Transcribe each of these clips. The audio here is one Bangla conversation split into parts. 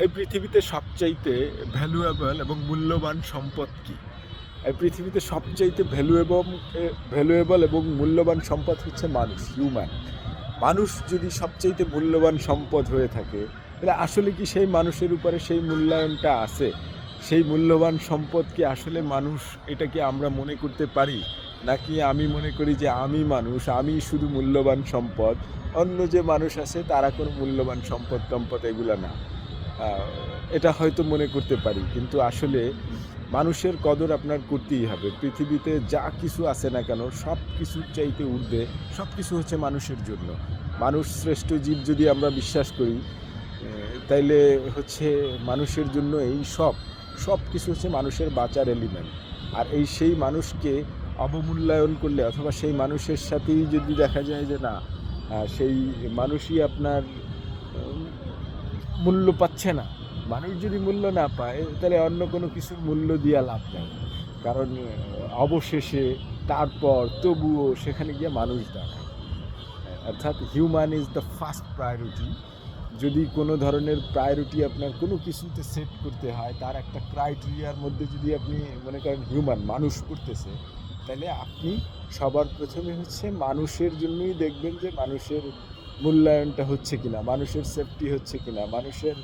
এই পৃথিবীতে সবচাইতে ভ্যালুয়েবল এবং মূল্যবান সম্পদ কী? এই পৃথিবীতে সবচাইতে ভ্যালুয়েবল এবং মূল্যবান সম্পদ হচ্ছে মানুষ, হিউম্যান। মানুষ যদি সবচাইতে মূল্যবান সম্পদ হয়ে থাকে, তাহলে আসলে কি সেই মানুষের উপরে সেই মূল্যায়নটা আছে? সেই মূল্যবান সম্পদ কি আসলে মানুষ, এটা কি আমরা মনে করতে পারি? নাকি আমি মনে করি যে আমি মানুষ, আমিই শুধু মূল্যবান সম্পদ, অন্য যে মানুষ আছে তারা কোনো মূল্যবান সম্পদ-টম্পদ এগুলা না। আ এটা হয়তো মনে করতে পারি। কিন্তু আসলে মানুষের কদর আপনার করতেই হবে। পৃথিবীতে যা কিছু আছে না কেন, সব কিছুর চাইতে ঊর্ধ্বে সবকিছু হচ্ছে মানুষের জন্য। মানুষ শ্রেষ্ঠ জীব যদি আমরা বিশ্বাস করি, তাইলে হচ্ছে মানুষের জন্য সব কিছু হচ্ছে মানুষের বাঁচার এলিমেন্ট। আর সেই মানুষকে অবমূল্যায়ন করলে অথবা সেই মানুষের সাথেই যদি দেখা যায় যে না, সেই মানুষই আপনার উম মূল্য পাচ্ছে না। মানুষ যদি মূল্য না পায়, তাহলে অন্য কোনো কিছুর মূল্য দিয়া লাভ নাই। কারণ অবশেষে তারপর তবুও সেখানে গিয়ে মানুষ দাঁড়ায়। অর্থাৎ human is the first priority. যদি কোনো ধরনের প্রায়োরিটি আপনার কোনো কিছুতে সেট করতে হয়, তার একটা ক্রাইটেরিয়ার মধ্যে যদি আপনি মনে করেন হিউম্যান, মানুষ পড়তেছে, তাহলে আপনি সবার প্রথমে হচ্ছে মানুষের জন্যই দেখবেন যে মানুষের মূল্যায়নটা হচ্ছে কিনা, মানুষের সেফটি হচ্ছে কিনা, মানুষের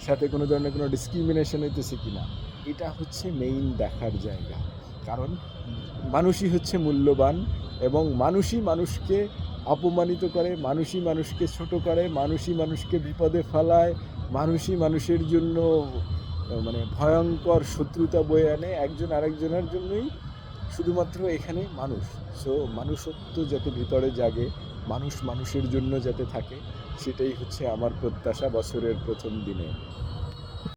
সাথে কোনো ধরনের কোনো ডিসক্রিমিনেশন হইতেছে কিনা। এটা হচ্ছে মেইন দেখার জায়গা। কারণ মানুষই হচ্ছে মূল্যবান, এবং মানুষই মানুষকে অপমানিত করে, মানুষই মানুষকে ছোট করে, মানুষই মানুষকে বিপদে ফেলায়, মানুষই মানুষের জন্য মানে ভয়ঙ্কর শত্রুতা বয়ে আনে একজন আরেকজনের জন্যই। শুধুমাত্র এখানে মানুষ। সো মানুষত্ব যাতে ভিতরে জাগে, মানুষ মানুষের জন্য যাতে থাকে, সেটাই হচ্ছে আমার প্রত্যাশা বছরের প্রথম দিনে।